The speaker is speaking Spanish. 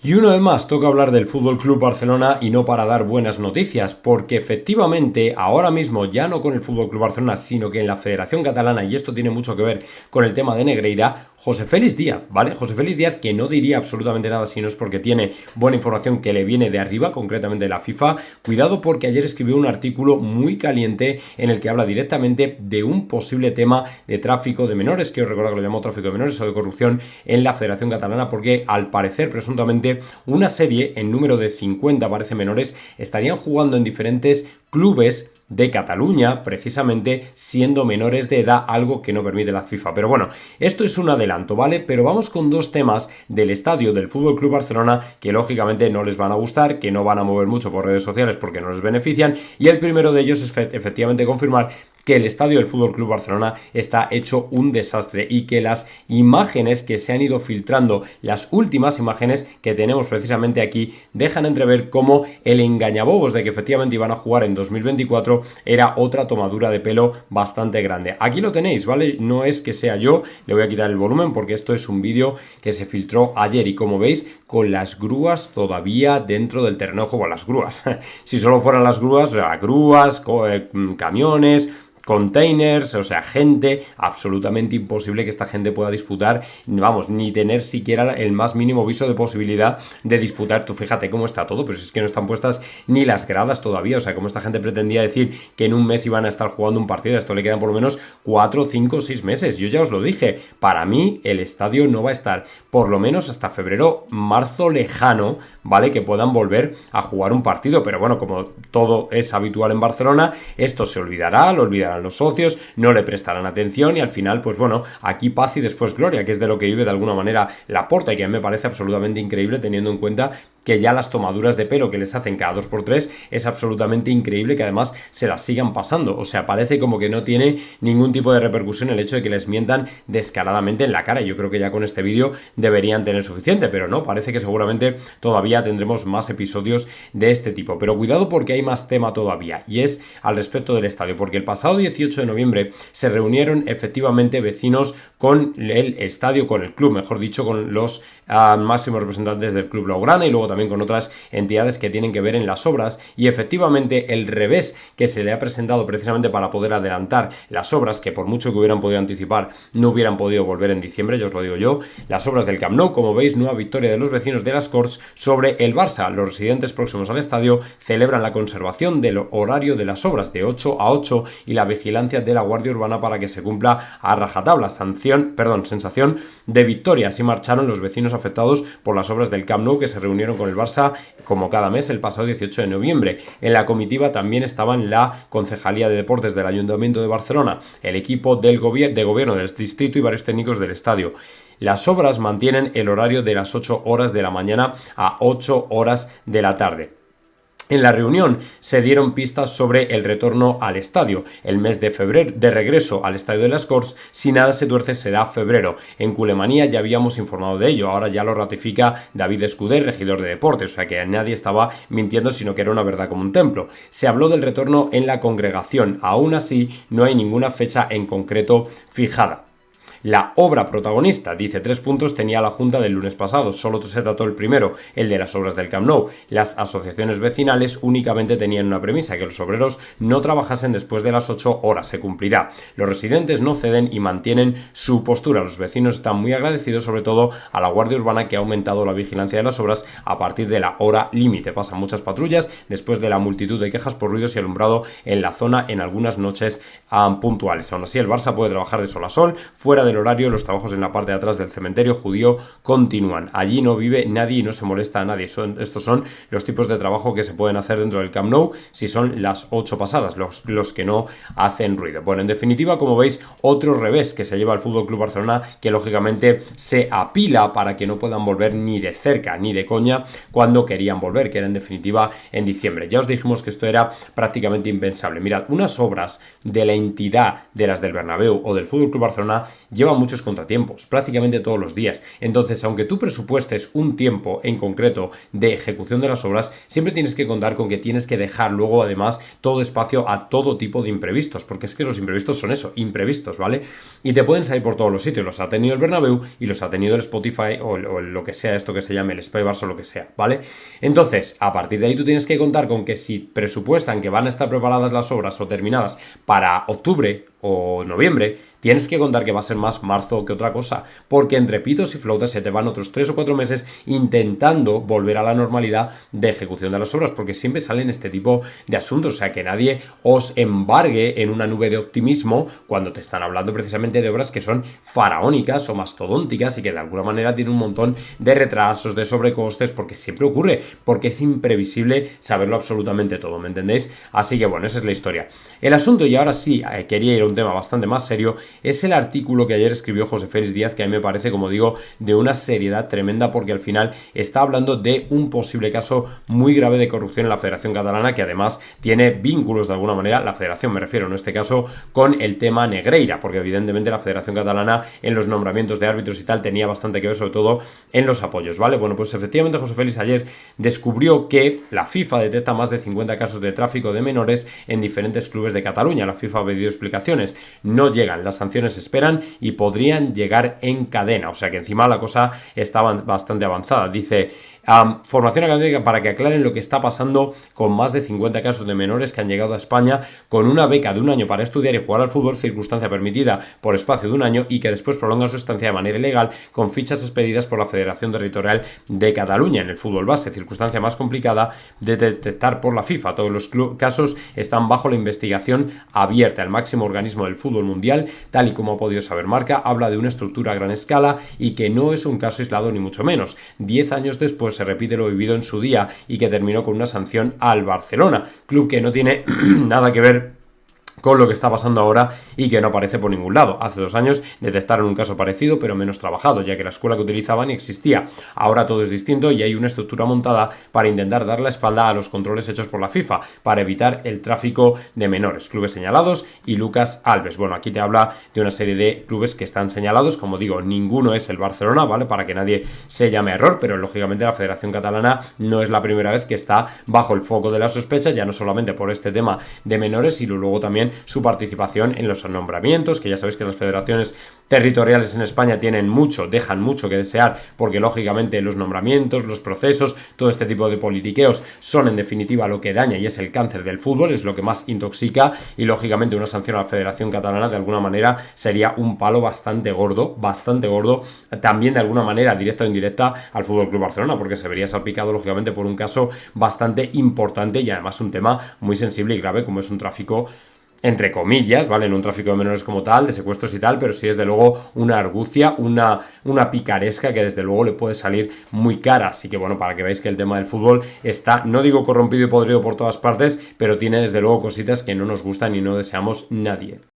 Y una vez más toca hablar del Fútbol Club Barcelona y no para dar buenas noticias, porque efectivamente ahora mismo ya no con el Fútbol Club Barcelona, sino que en la Federación Catalana, y esto tiene mucho que ver con el tema de Negreira, José Félix Díaz, ¿vale? José Félix Díaz, que no diría absolutamente nada si no es porque tiene buena información que le viene de arriba, concretamente de la FIFA. Cuidado, porque ayer escribió un artículo muy caliente en el que habla directamente de un posible tema de tráfico de menores, que os recuerdo que lo llamó tráfico de menores o de corrupción en la Federación Catalana, porque al parecer presuntamente una serie en número de 50, parece, menores estarían jugando en diferentes clubes de Cataluña, precisamente siendo menores de edad, algo que no permite la FIFA. Pero bueno, esto es un adelanto, ¿vale? Pero vamos con dos temas del estadio del Fútbol Club Barcelona que lógicamente no les van a gustar, que no van a mover mucho por redes sociales porque no les benefician, y el primero de ellos es efectivamente confirmar que el estadio del Fútbol Club Barcelona está hecho un desastre y que las imágenes que se han ido filtrando, las últimas imágenes que tenemos precisamente aquí, dejan entrever cómo el engañabobos de que efectivamente iban a jugar en 2024 era otra tomadura de pelo bastante grande. Aquí lo tenéis, ¿vale? No es que sea yo, le voy a quitar el volumen porque esto es un vídeo que se filtró ayer y como veis, con las grúas todavía dentro del terreno de juego. Las grúas, si solo fueran las grúas, o sea, grúas, camiones, containers, o sea, gente, absolutamente imposible que esta gente pueda disputar, vamos, ni tener siquiera el más mínimo viso de posibilidad de disputar. Tú fíjate cómo está todo, pero es que no están puestas ni las gradas todavía, o sea, como esta gente pretendía decir que en un mes iban a estar jugando un partido, a esto le quedan por lo menos 4, 5, 6 meses, yo ya os lo dije, para mí el estadio no va a estar por lo menos hasta febrero, marzo lejano, ¿vale? Que puedan volver a jugar un partido, pero bueno, como todo es habitual en Barcelona, esto se olvidará, lo olvidarán los socios, no le prestarán atención y al final, pues bueno, aquí paz y después gloria, que es de lo que vive de alguna manera Laporta y que a mí me parece absolutamente increíble teniendo en cuenta que ya las tomaduras de pelo que les hacen cada 2x3 es absolutamente increíble que además se las sigan pasando, o sea, parece como que no tiene ningún tipo de repercusión el hecho de que les mientan descaradamente en la cara. Yo creo que ya con este vídeo deberían tener suficiente, pero no, parece que seguramente todavía tendremos más episodios de este tipo, pero cuidado porque hay más tema todavía y es al respecto del estadio, porque el pasado 18 de noviembre se reunieron efectivamente vecinos con el estadio, con el club, mejor dicho, con los máximos representantes del club blaugrana y luego también con otras entidades que tienen que ver en las obras, y efectivamente el revés que se le ha presentado precisamente para poder adelantar las obras, que por mucho que hubieran podido anticipar no hubieran podido volver en diciembre, ya os lo digo yo, las obras del Camp Nou, como veis, nueva victoria de los vecinos de las Corts sobre el Barça. Los residentes próximos al estadio celebran la conservación del horario de las obras de 8 a 8 y la vigilancia de la Guardia Urbana para que se cumpla a rajatabla. Sensación de victoria. Así marcharon los vecinos afectados por las obras del Camp Nou, que se reunieron con el Barça como cada mes el pasado 18 de noviembre. En la comitiva también estaban la Concejalía de Deportes del Ayuntamiento de Barcelona, el equipo de gobierno del distrito y varios técnicos del estadio. Las obras mantienen el horario de las 8 horas de la mañana a 8 horas de la tarde. En la reunión se dieron pistas sobre el retorno al estadio. El mes de febrero, de regreso al estadio de las Corts, si nada se tuerce, será febrero. En Culemanía ya habíamos informado de ello, ahora ya lo ratifica David Escudé, regidor de deportes, o sea que nadie estaba mintiendo, sino que era una verdad como un templo. Se habló del retorno en la congregación, aún así no hay ninguna fecha en concreto fijada. La obra protagonista, dice 3 puntos, tenía la Junta del lunes pasado. Solo se trató el primero, el de las obras del Camp Nou. Las asociaciones vecinales únicamente tenían una premisa, que los obreros no trabajasen después de las 8 horas. Se cumplirá. Los residentes no ceden y mantienen su postura. Los vecinos están muy agradecidos, sobre todo a la Guardia Urbana, que ha aumentado la vigilancia de las obras a partir de la hora límite. Pasan muchas patrullas después de la multitud de quejas por ruidos y alumbrado en la zona en algunas noches puntuales. Aún así, el Barça puede trabajar de sol a sol. Fuera del horario, los trabajos en la parte de atrás del cementerio judío continúan. Allí no vive nadie y no se molesta a nadie. Estos son los tipos de trabajo que se pueden hacer dentro del Camp Nou si son las 8 pasadas, los que no hacen ruido. Bueno, en definitiva, como veis, otro revés que se lleva al Fútbol Club Barcelona, que lógicamente se apila para que no puedan volver ni de cerca ni de coña cuando querían volver, que era en definitiva en diciembre. Ya os dijimos que esto era prácticamente impensable. Mirad, unas obras de la entidad de las del Bernabéu o del Fútbol Club Barcelona lleva muchos contratiempos, prácticamente todos los días. Entonces, aunque tú presupuestes un tiempo en concreto de ejecución de las obras, siempre tienes que contar con que tienes que dejar luego además todo espacio a todo tipo de imprevistos, porque es que los imprevistos son eso, imprevistos, ¿vale? Y te pueden salir por todos los sitios, los ha tenido el Bernabéu y los ha tenido el Spotify o lo que sea esto que se llame el Spy Barça o lo que sea, ¿vale? Entonces, a partir de ahí tú tienes que contar con que si presupuestan que van a estar preparadas las obras o terminadas para octubre o noviembre, tienes que contar que va a ser más marzo que otra cosa, porque entre pitos y flautas se te van otros 3 o 4 meses intentando volver a la normalidad de ejecución de las obras, porque siempre salen este tipo de asuntos, o sea, que nadie os embargue en una nube de optimismo cuando te están hablando precisamente de obras que son faraónicas o mastodónticas y que de alguna manera tienen un montón de retrasos, de sobrecostes, porque siempre ocurre, porque es imprevisible saberlo absolutamente todo, ¿me entendéis? Así que bueno, esa es la historia. El asunto, y ahora sí, quería ir a un tema bastante más serio, es el artículo que ayer escribió José Félix Díaz, que a mí me parece, como digo, de una seriedad tremenda, porque al final está hablando de un posible caso muy grave de corrupción en la Federación Catalana, que además tiene vínculos de alguna manera, la Federación me refiero en este caso, con el tema Negreira, porque evidentemente la Federación Catalana en los nombramientos de árbitros y tal tenía bastante que ver, sobre todo en los apoyos, ¿vale? Bueno, pues efectivamente José Félix ayer descubrió que la FIFA detecta más de 50 casos de tráfico de menores en diferentes clubes de Cataluña. La FIFA ha pedido explicaciones, no llegan, las sanciones esperan y podrían llegar en cadena, o sea que encima la cosa está bastante avanzada. Dice, formación académica para que aclaren lo que está pasando con más de 50 casos de menores que han llegado a España con una beca de un año para estudiar y jugar al fútbol, circunstancia permitida por espacio de un año, y que después prolongan su estancia de manera ilegal con fichas expedidas por la Federación Territorial de Cataluña en el fútbol base, circunstancia más complicada de detectar por la FIFA. Todos los casos están bajo la investigación abierta. El máximo organismo del fútbol mundial, tal y como ha podido saber Marca, habla de una estructura a gran escala y que no es un caso aislado ni mucho menos. 10 años después se repite lo vivido en su día y que terminó con una sanción al Barcelona, club que no tiene nada que ver con lo que está pasando ahora y que no aparece por ningún lado. Hace 2 años detectaron un caso parecido pero menos trabajado, ya que la escuela que utilizaban existía. Ahora todo es distinto y hay una estructura montada para intentar dar la espalda a los controles hechos por la FIFA, para evitar el tráfico de menores. Clubes señalados y Lucas Alves. Bueno, aquí te habla de una serie de clubes que están señalados, como digo, ninguno es el Barcelona, ¿vale? Para que nadie se llame a error, pero lógicamente la Federación Catalana no es la primera vez que está bajo el foco de la sospecha, ya no solamente por este tema de menores, sino luego también su participación en los nombramientos, que ya sabéis que las federaciones territoriales en España dejan mucho que desear, porque lógicamente los nombramientos, los procesos, todo este tipo de politiqueos son en definitiva lo que daña y es el cáncer del fútbol, es lo que más intoxica, y lógicamente una sanción a la Federación Catalana de alguna manera sería un palo bastante gordo, también de alguna manera directa o indirecta al FC Barcelona, porque se vería salpicado lógicamente por un caso bastante importante y además un tema muy sensible y grave como es un tráfico, entre comillas, ¿vale? No un tráfico de menores como tal, de secuestros y tal, pero sí desde luego una argucia, una picaresca que desde luego le puede salir muy cara. Así que bueno, para que veáis que el tema del fútbol está, no digo corrompido y podrido por todas partes, pero tiene desde luego cositas que no nos gustan y no deseamos nadie.